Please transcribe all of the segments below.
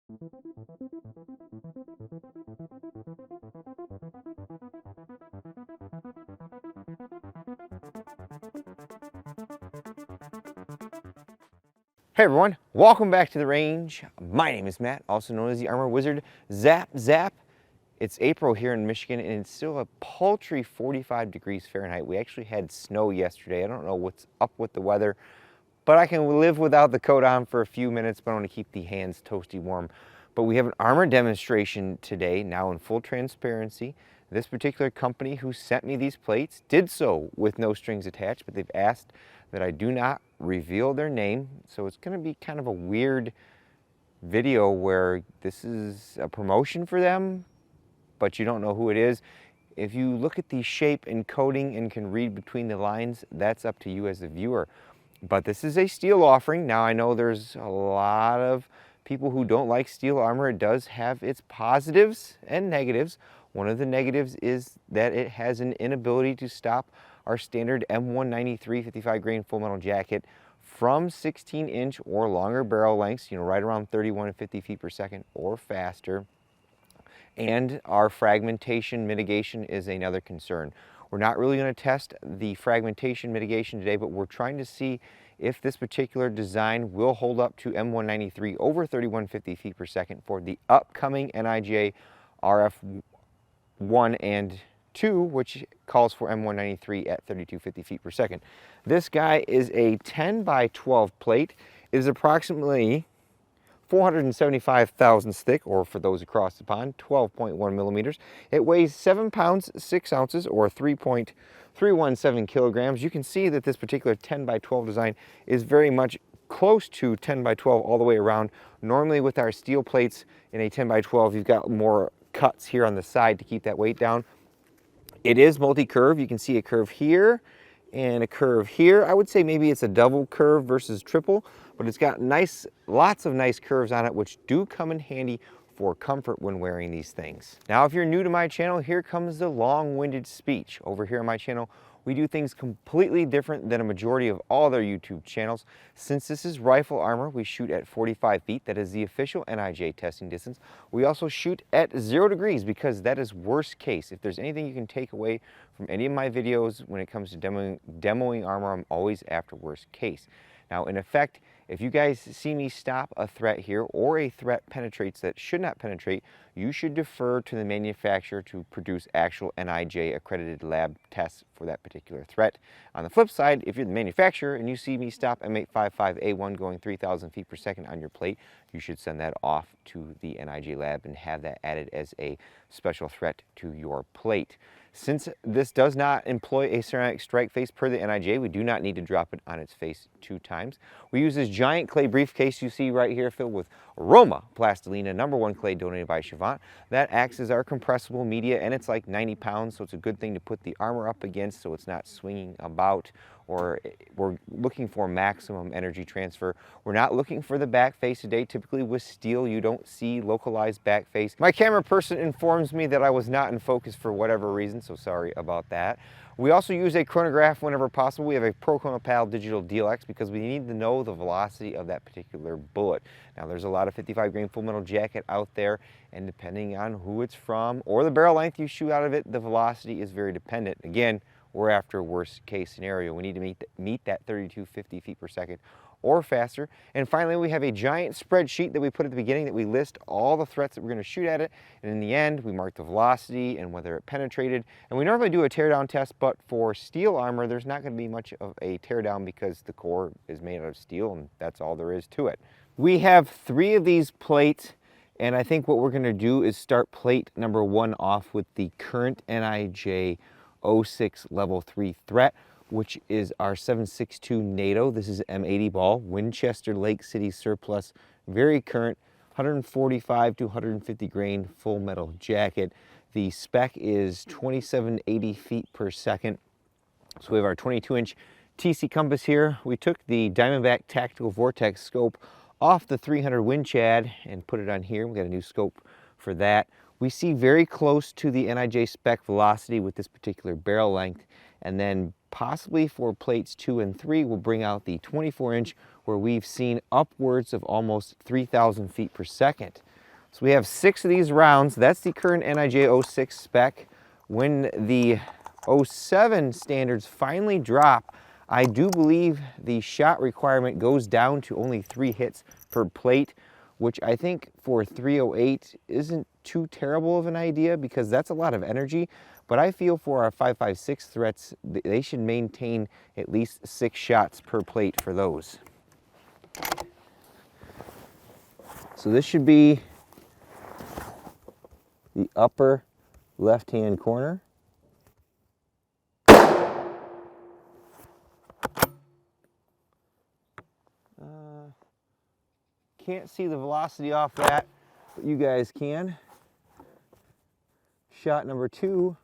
Hey everyone, welcome back to the range. My name is Matt, also known as the Armor Wizard. Zap, zap. It's April here in Michigan and it's still a paltry 45 degrees Fahrenheit. We actually had snow yesterday. I don't know what's up with the weather, but I can live without the coat on for a few minutes, but I want to keep the hands toasty warm. But we have an armor demonstration today, now in full transparency. This particular company who sent me these plates did so with no strings attached, but they've asked that I do not reveal their name. So it's going to be kind of a weird video where this is a promotion for them, but you don't know who it is. If you look at the shape and coating and can read between the lines, that's up to you as the viewer. But this is a steel offering. Now I know there's a lot of people who don't like steel armor. It does have its positives and negatives. One of the negatives is that it has an inability to stop our standard M193 55 grain full metal jacket from 16-inch or longer barrel lengths, right around 31 and 50 feet per second or faster. And our fragmentation mitigation is another concern. We're not really going to test the fragmentation mitigation today, but we're trying to see if this particular design will hold up to M193 over 3150 feet per second for the upcoming NIJ RF1 and 2, which calls for M193 at 3250 feet per second. This guy is a 10 by 12 plate. It is approximately 475 thousandths thick, or for those across the pond, 12.1 millimeters. It weighs 7 pounds 6 ounces, or 3.317 kilograms. You can see that this particular 10 by 12 design is very much close to 10 by 12 all the way around. Normally with our steel plates in a 10 by 12, you've got more cuts here on the side to keep that weight down. It is multi-curve. You can see a curve here and a curve here. I would say maybe it's a double curve versus triple, but it's got lots of nice curves on it, which do come in handy for comfort when wearing these things. Now, if you're new to my channel, here comes the long-winded speech. Over here on my channel, we do things completely different than a majority of all other YouTube channels. Since this is rifle armor, we shoot at 45 feet. That is the official NIJ testing distance. We also shoot at 0 degrees because that is worst case. If there's anything you can take away from any of my videos when it comes to demoing armor, I'm always after worst case. Now, in effect, if you guys see me stop a threat here or a threat penetrates that should not penetrate, you should defer to the manufacturer to produce actual NIJ accredited lab tests for that particular threat. On the flip side, if you're the manufacturer and you see me stop M855A1 going 3,000 feet per second on your plate, you should send that off to the NIJ lab and have that added as a special threat to your plate. Since this does not employ a ceramic strike face per the NIJ, we do not need to drop it on its face 2 times. We use this giant clay briefcase you see right here filled with Roma Plastilina, #1 clay donated by Chavant. That acts as our compressible media, and it's like 90 pounds, so it's a good thing to put the armor up against so it's not swinging about, or we're looking for maximum energy transfer. We're not looking for the back face today. Typically with steel, you don't see localized back face. My camera person informs me that I was not in focus for whatever reason, so sorry about that. We also use a chronograph whenever possible. We have a ProChronoPal Digital DLX because we need to know the velocity of that particular bullet. Now, there's a lot of 55 grain full metal jacket out there, and depending on who it's from or the barrel length you shoot out of it, the velocity is very dependent. Again, we're after a worst case scenario. We need to meet that 3250 feet per second or faster. And finally, we have a giant spreadsheet that we put at the beginning that we list all the threats that we're going to shoot at it. And in the end, we mark the velocity and whether it penetrated. And we normally do a teardown test, but for steel armor, there's not going to be much of a teardown because the core is made out of steel and that's all there is to it. We have 3 of these plates, and I think what we're going to do is start plate number 1 off with the current NIJ 06 level 3 threat, which is our 7.62 NATO. This is M80 ball, Winchester Lake City surplus, very current, 145 to 150 grain full metal jacket. The spec is 2780 feet per second. So we have our 22-inch TC compass here. We took the Diamondback Tactical Vortex scope off the 300 Winchad and put it on here. We got a new scope for that. We see very close to the NIJ spec velocity with this particular barrel length, and then possibly for plates 2 and 3 we'll bring out the 24-inch where we've seen upwards of almost 3,000 feet per second. So we have 6 of these rounds. That's the current NIJ 06 spec. When the 07 standards finally drop, I do believe the shot requirement goes down to only 3 hits per plate, which I think for 308 isn't too terrible of an idea because that's a lot of energy. But I feel for our 5.56 threats, they should maintain at least 6 shots per plate for those. So this should be the upper left-hand corner. Can't see the velocity off that, but you guys can. Shot number 2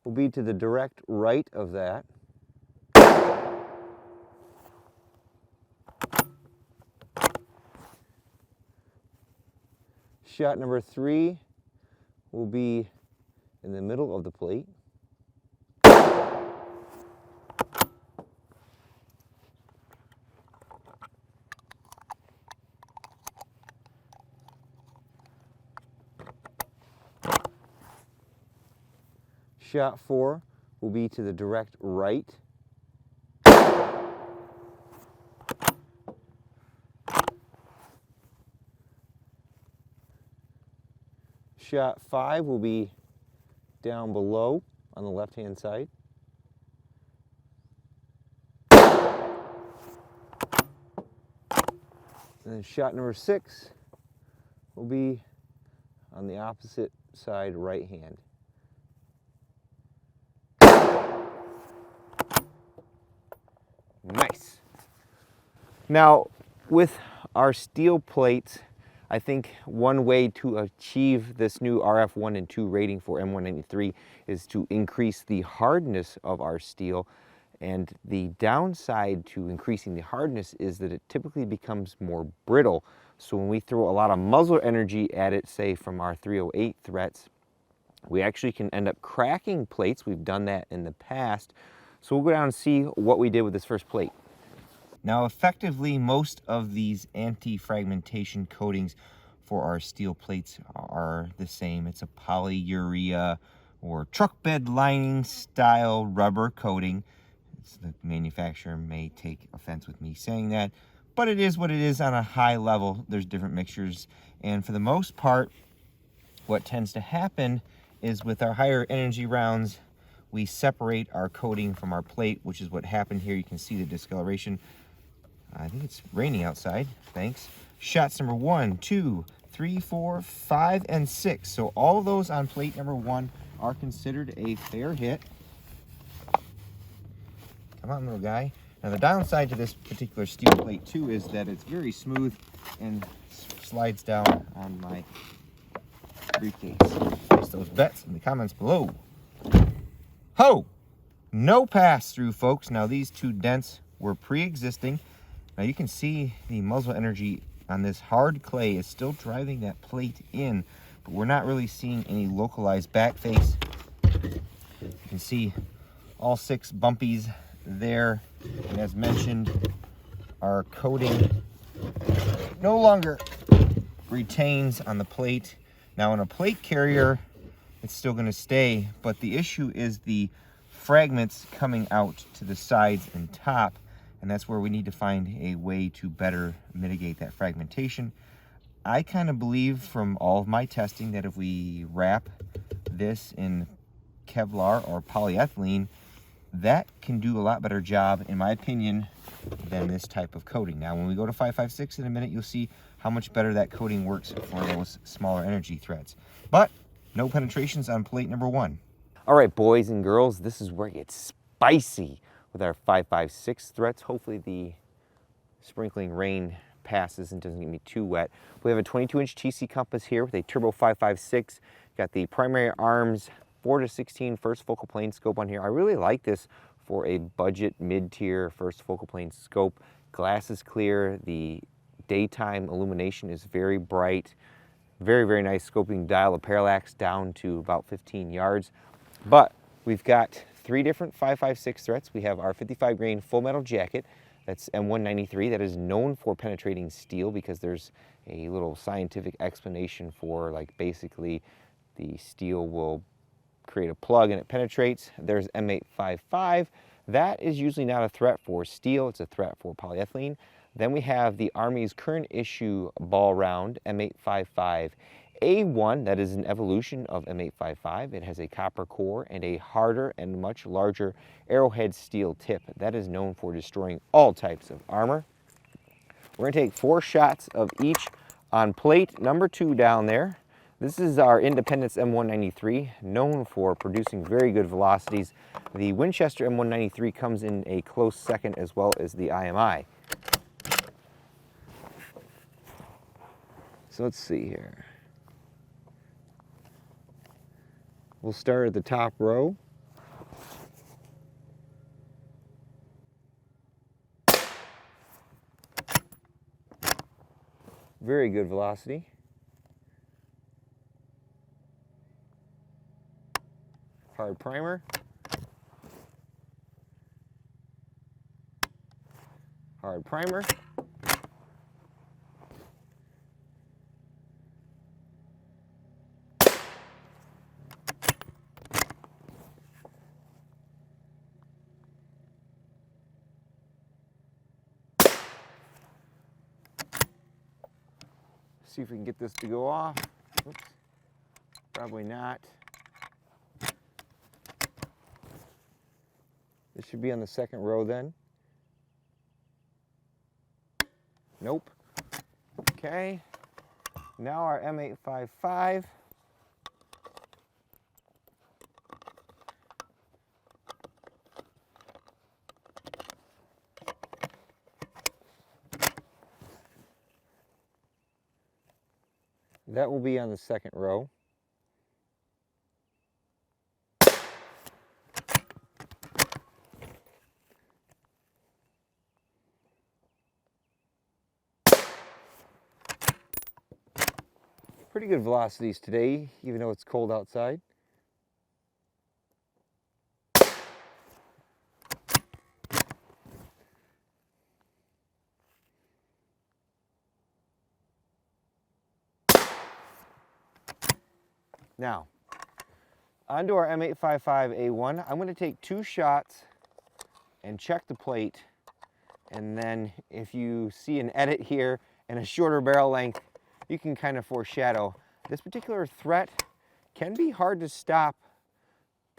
will be to the direct right of that. Shot number 3 will be in the middle of the plate. Shot 4 will be to the direct right. Shot 5 will be down below on the left-hand side. And then shot number 6 will be on the opposite side, right hand. Nice. Now, with our steel plates, I think one way to achieve this new RF1 and 2 rating for M193 is to increase the hardness of our steel. And the downside to increasing the hardness is that it typically becomes more brittle. So when we throw a lot of muzzle energy at it, say from our 308 threats, we actually can end up cracking plates. We've done that in the past. So we'll go down and see what we did with this first plate. Now effectively, most of these anti-fragmentation coatings for our steel plates are the same. It's a polyurea or truck bed lining style rubber coating. The manufacturer may take offense with me saying that, but it is what it is on a high level. There's different mixtures, and for the most part, what tends to happen is with our higher energy rounds, we separate our coating from our plate, which is what happened here. You can see the discoloration. I think it's raining outside, thanks. Shots number 1, 2, 3, 4, 5, and 6. So all of those on plate number 1 are considered a fair hit. Come on, little guy. Now the downside to this particular steel plate too is that it's very smooth and slides down on my briefcase. Place those bets in the comments below. Ho! No pass-through, folks. Now these 2 dents were pre-existing. Now you can see the muzzle energy on this hard clay is still driving that plate in, but we're not really seeing any localized back face. You can see all 6 bumpies there, and as mentioned, our coating no longer retains on the plate. Now on a plate carrier, it's still going to stay, but the issue is the fragments coming out to the sides and top, and that's where we need to find a way to better mitigate that fragmentation. I kind of believe from all of my testing that if we wrap this in Kevlar or polyethylene, that can do a lot better job, in my opinion, than this type of coating. Now, when we go to 5.56 in a minute, you'll see how much better that coating works for those smaller energy threads. But no penetrations on plate number 1. All right, boys and girls, this is where it gets spicy with our 5.56 threats. Hopefully the sprinkling rain passes and doesn't get me too wet. We have a 22-inch TC compass here with a turbo 5.56. Got the primary arms 4-16 first focal plane scope on here. I really like this for a budget mid-tier first focal plane scope. Glass is clear. The daytime illumination is very bright. Very, very nice scoping dial of parallax down to about 15 yards. But we've got 3 different 5.56 threats. We have our 55 grain full metal jacket. That's M193. That is known for penetrating steel because there's a little scientific explanation for, like, basically the steel will create a plug and it penetrates. There's M855. That is usually not a threat for steel, it's a threat for polyethylene. Then we have the Army's current issue ball round, M855A1. That is an evolution of M855. It has a copper core and a harder and much larger arrowhead steel tip. That is known for destroying all types of armor. We're going to take 4 shots of each on plate number 2 down there. This is our Independence M193, known for producing very good velocities. The Winchester M193 comes in a close second, as well as the IMI. So let's see here. We'll start at the top row. Very good velocity. Hard primer. Hard primer. See if we can get this to go off. Oops. Probably not. This should be on the second row then. Nope. Okay. Now our M855. That will be on the second row. Pretty good velocities today, even though it's cold outside. Now, onto our M855A1. I'm going to take 2 shots and check the plate, and then if you see an edit here and a shorter barrel length, you can kind of foreshadow. This particular threat can be hard to stop.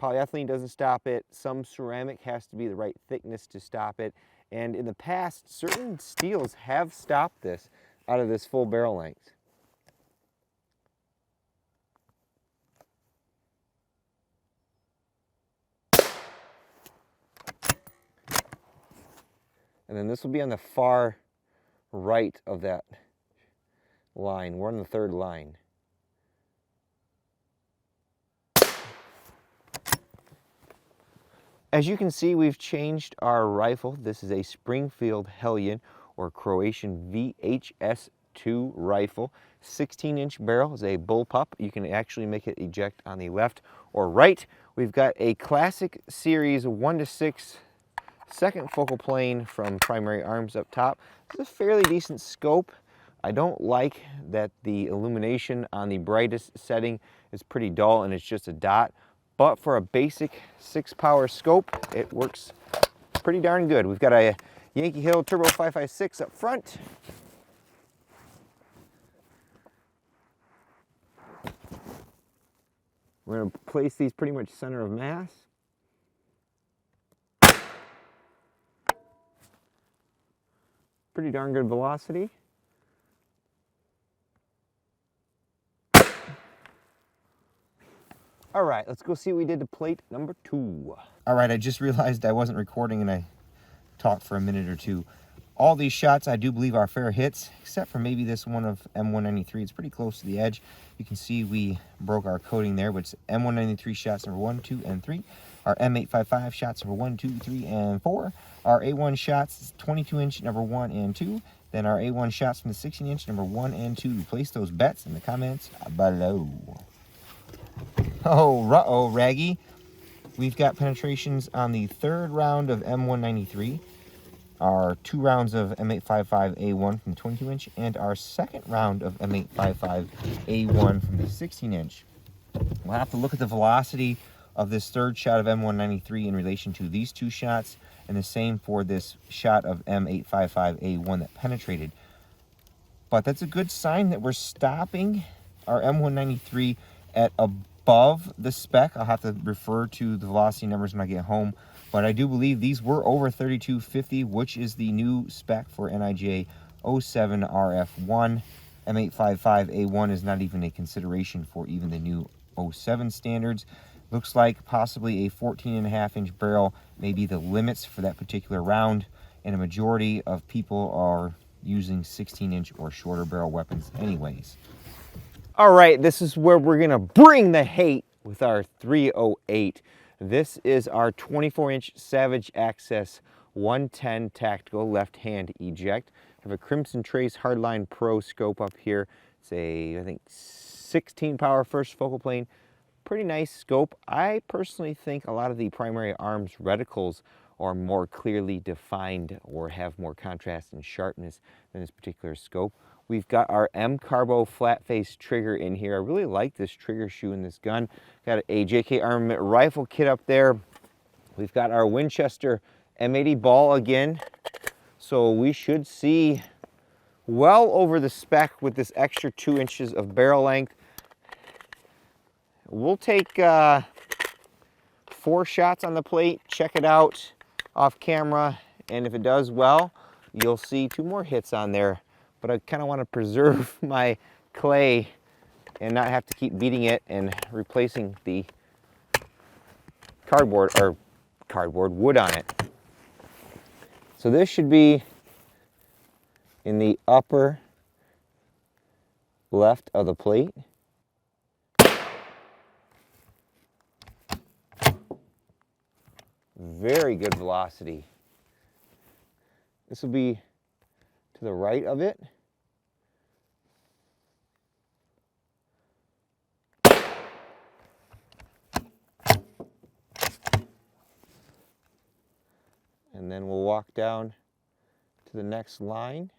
Polyethylene doesn't stop it. Some ceramic has to be the right thickness to stop it. And in the past, certain steels have stopped this out of this full barrel length. And then this will be on the far right of that line. We're on the 3rd line. As you can see, we've changed our rifle. This is a Springfield Hellion or Croatian VHS2 rifle. 16-inch barrel is a bullpup. You can actually make it eject on the left or right. We've got a classic series 1:6 second focal plane from Primary Arms up top. It's a fairly decent scope. I don't like that the illumination on the brightest setting is pretty dull and it's just a dot, but for a basic 6-power scope, it works pretty darn good. We've got a Yankee Hill Turbo 556 up front. We're going to place these pretty much center of mass. Pretty darn good velocity. All right, let's go see what we did to plate number 2. All right, I just realized I wasn't recording and I talked for a minute or two. All these shots I do believe are fair hits, except for maybe this one of M193. It's pretty close to the edge. You can see we broke our coating there, but it's M193 shots number 1, 2, and 3. Our M855 shots number 1, 2, 3, and 4. Our A1 shots, 22-inch number 1 and 2. Then our A1 shots from the 16-inch number 1 and 2. Place those bets in the comments below. Oh, ruh-oh, Raggy. We've got penetrations on the 3rd round of M193. our 2 rounds of M855A1 from the 22 inch and our second round of M855A1 from the 16 inch. We'll have to look at the velocity of this third shot of M193 in relation to these two shots, and the same for this shot of M855A1 that penetrated. But that's a good sign that we're stopping our M193 at above the spec. I'll have to refer to the velocity numbers when I get home, but I do believe these were over 3250, which is the new spec for NIJ 07 RF1. M855A1 is not even a consideration for even the new 07 standards. Looks like possibly a 14.5-inch barrel may be the limits for that particular round, and a majority of people are using 16-inch or shorter barrel weapons anyways. All right, this is where we're gonna bring the hate with our 308. This is our 24-inch Savage Access 110 tactical left-hand eject. I have a Crimson Trace Hardline Pro scope up here. It's a, I think, 16 power first focal plane. Pretty nice scope. I personally think a lot of the primary arms reticles are more clearly defined or have more contrast and sharpness than this particular scope. We've got our M Carbo flat face trigger in here. I really like this trigger shoe in this gun. Got a JK Armament rifle kit up there. We've got our Winchester M80 ball again. So we should see well over the spec with this extra 2 inches of barrel length. We'll take 4 shots on the plate, check it out off camera, and if it does well, you'll see 2 more hits on there. But I kind of want to preserve my clay and not have to keep beating it and replacing the wood on it. So this should be in the upper left of the plate. Very good velocity. This will be to the right of it. And then we'll walk down to the next line.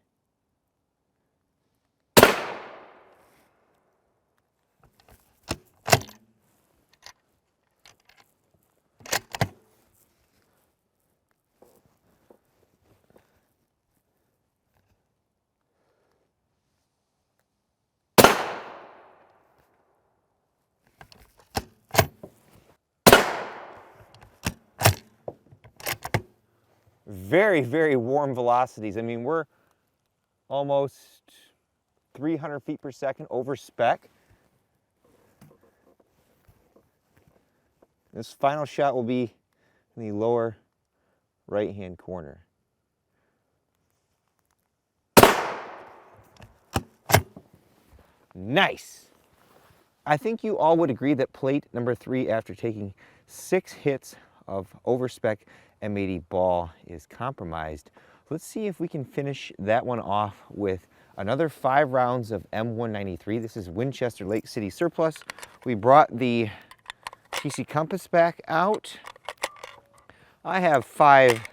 Very, very warm velocities. I mean, we're almost 300 feet per second over spec. This final shot will be in the lower right-hand corner. Nice. I think you all would agree that plate number 3, after taking 6 hits of overspec M80 ball, is compromised. Let's see if we can finish that one off with another 5 rounds of M193. This is Winchester Lake City Surplus. We brought the PC compass back out. I have 5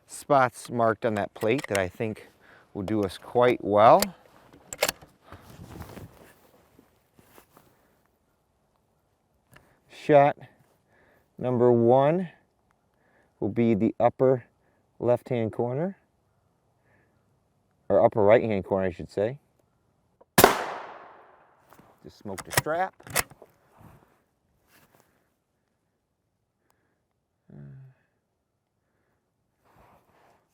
spots marked on that plate that I think will do us quite well. Shot number 1 will be the upper left-hand corner, or upper right-hand corner, I should say. Just smoked a strap.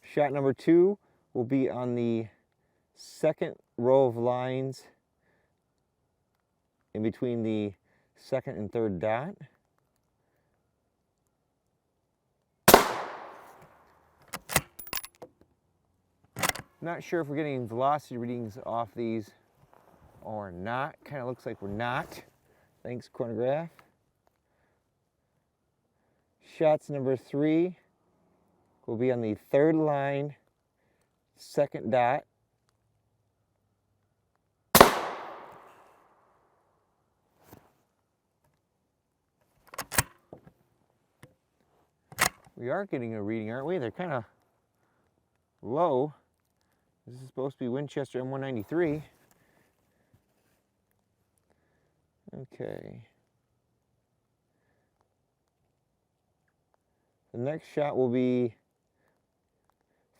Shot number 2 will be on the second row of lines in between the second and third dot. Not sure if we're getting velocity readings off these or not. Kind of looks like we're not. Thanks, chronograph. Shots number 3 will be on the third line, second dot. We are getting a reading, aren't we? They're kind of low. This is supposed to be Winchester M193. Okay. The next shot will be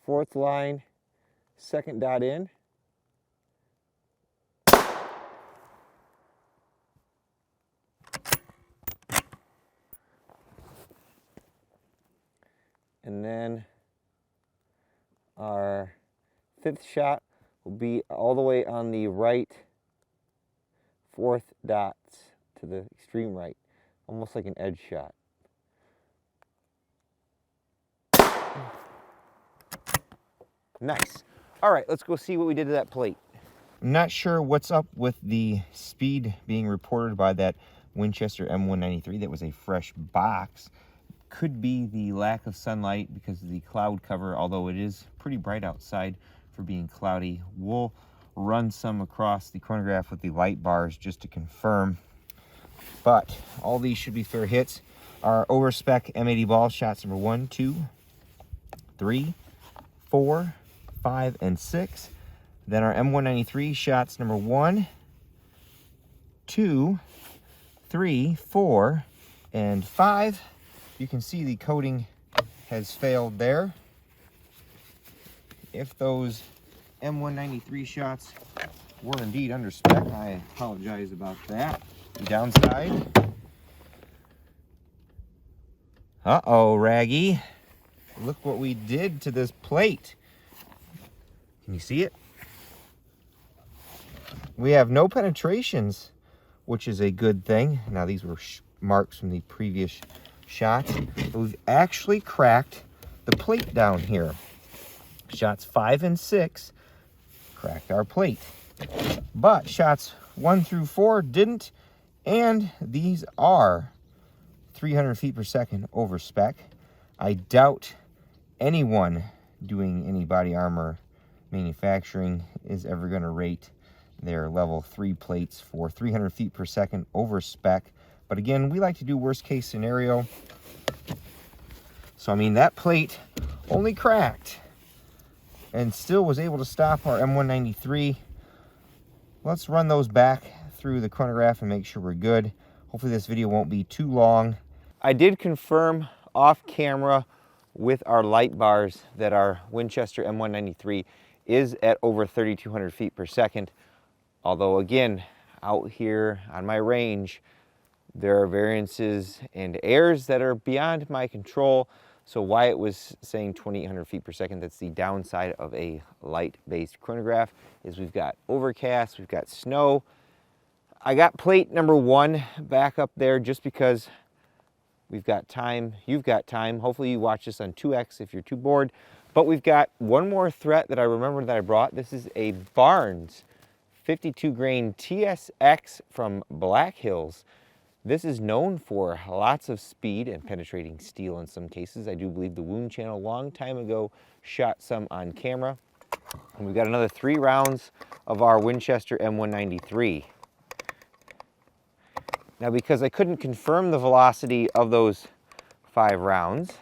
4th line, 2nd dot in. And then our 5th shot will be all the way on the right 4th dot to the extreme right, almost like an edge shot. Nice. All right, let's go see what we did to that plate. I'm not sure what's up with the speed being reported by that Winchester M193. That was a fresh box. Could be the lack of sunlight because of the cloud cover, although it is pretty bright outside for being cloudy. We'll run some across the chronograph with the light bars just to confirm. But all these should be fair hits. Our over-spec M80 ball shots number 1, 2, 3, 4, 5, and 6. Then our M193 shots number 1, 2, 3, 4, and 5. You can see the coating has failed there. If those M193 shots were indeed under spec, I apologize about that. The downside. Uh-oh, Raggy. Look what we did to this plate. Can you see it? We have no penetrations, which is a good thing. Now, these were marks from the previous shots. But we've actually cracked the plate down here. Shots 5 and 6 cracked our plate. But shots 1 through 4 didn't. And these are 300 feet per second over spec. I doubt anyone doing any body armor manufacturing is ever going to rate their level 3 plates for 300 feet per second over spec. But again, we like to do worst case scenario. So I mean, that plate only cracked and still was able to stop our M193. Let's run those back through the chronograph and make sure we're good. Hopefully this video won't be too long. I did confirm off camera with our light bars that our Winchester M193 is at over 3,200 feet per second. Although again, out here on my range, there are variances and errors that are beyond my control. So Wyatt was saying 2,800 feet per second. That's the downside of a light-based chronograph, is we've got overcast, we've got snow. I got plate number 1 back up there just because we've got time, you've got time. Hopefully you watch this on 2X if you're too bored. But we've got one more threat that I remembered that I brought. This is a Barnes 52 grain TSX from Black Hills. This is known for lots of speed and penetrating steel in some cases. I do believe the Wound Channel a long time ago shot some on camera. And we've got another 3 rounds of our Winchester M193. Now, because I couldn't confirm the velocity of those 5 rounds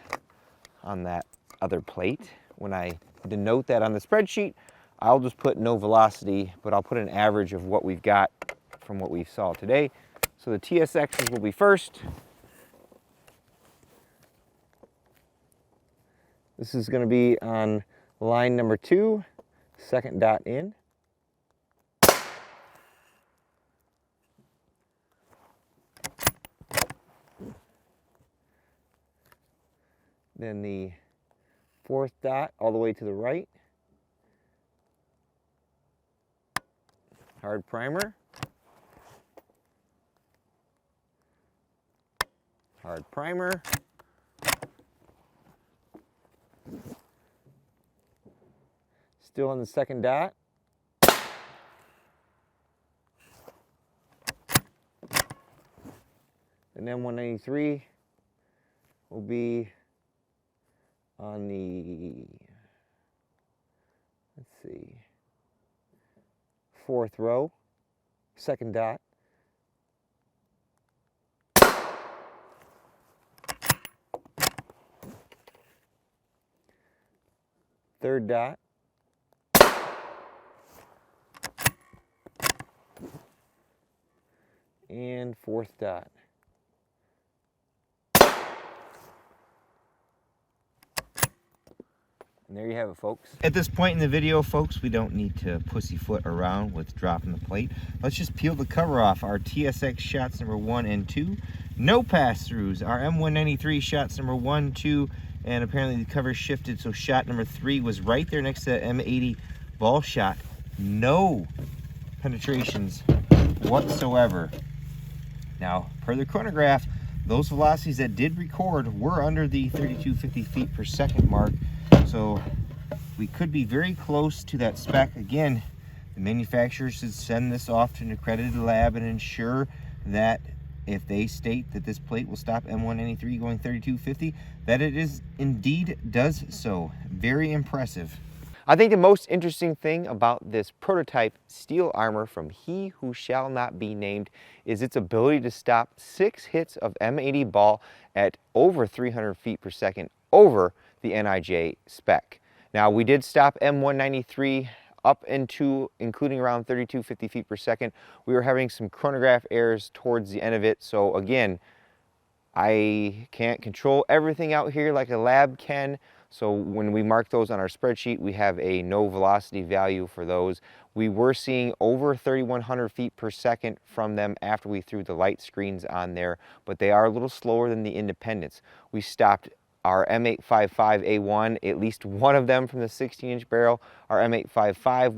on that other plate, when I denote that on the spreadsheet, I'll just put no velocity, but I'll put an average of what we've got from what we saw today. So the TSXs will be first. This is going to be on line number 2, 2nd dot in. Then the 4th dot all the way to the right. Hard primer. Hard primer. Still on the 2nd dot. And then M193 will be on the, let's see, 4th row, 2nd dot. third dot. And fourth dot. And there you have it, folks. At this point in the video, folks, we don't need to pussyfoot around with dropping the plate. Let's just peel the cover off. Our TSX shots number 1 and 2. No pass-throughs. Our M193 shots number 1, 2, and apparently the cover shifted, so shot number 3 was right there next to that M80 ball shot. No penetrations whatsoever. Now, per the chronograph, those velocities that did record were under the 3250 feet per second mark. So we could be very close to that spec. Again, the manufacturer should send this off to an accredited lab and ensure that if they state that this plate will stop M193 going 3250, that it is indeed does so. Very impressive. I think the most interesting thing about this prototype steel armor from He Who Shall Not Be Named is its ability to stop 6 hits of M80 ball at over 300 feet per second over the NIJ spec. Now, we did stop M193 up into including around 3250 feet per second. We were having some chronograph errors towards the end of it, so again, I can't control everything out here like a lab can. So when we mark those on our spreadsheet, we have a no velocity value for those. We were seeing over 3,100 feet per second from them after we threw the light screens on there, but they are a little slower than the independents. We stopped our M855A1, at least one of them from the 16-inch barrel. Our M855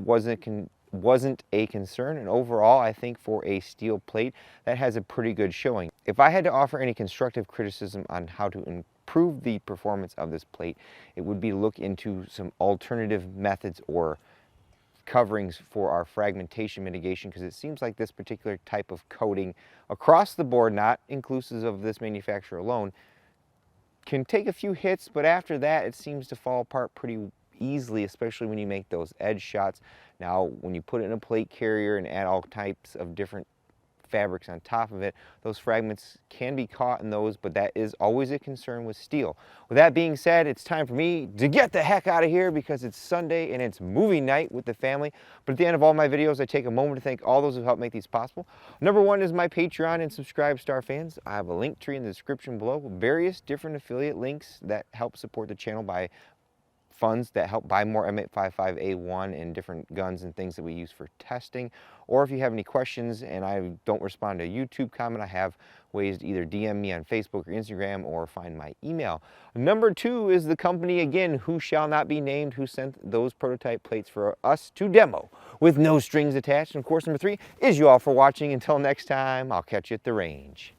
wasn't a concern, and overall, I think for a steel plate, that has a pretty good showing. If I had to offer any constructive criticism on how to improve the performance of this plate, it would be to look into some alternative methods or coverings for our fragmentation mitigation, because it seems like this particular type of coating across the board, not inclusive of this manufacturer alone, can take a few hits, but after that it seems to fall apart pretty easily, especially when you make those edge shots. Now, when you put it in a plate carrier and add all types of different fabrics on top of it, those fragments can be caught in those, but that is always a concern with steel. With that being said, it's time for me to get the heck out of here because it's Sunday and it's movie night with the family. But at the end of all my videos, I take a moment to thank all those who helped make these possible. Number 1 is my Patreon and Subscribe Star fans. I have a link tree in the description below with various different affiliate links that help support the channel by funds that help buy more M855A1 and different guns and things that we use for testing. Or if you have any questions and I don't respond to a YouTube comment, I have ways to either DM me on Facebook or Instagram or find my email. Number 2 is the company, again, Who Shall Not Be Named, who sent those prototype plates for us to demo with no strings attached. And of course, number 3 is you all for watching. Until next time, I'll catch you at the range.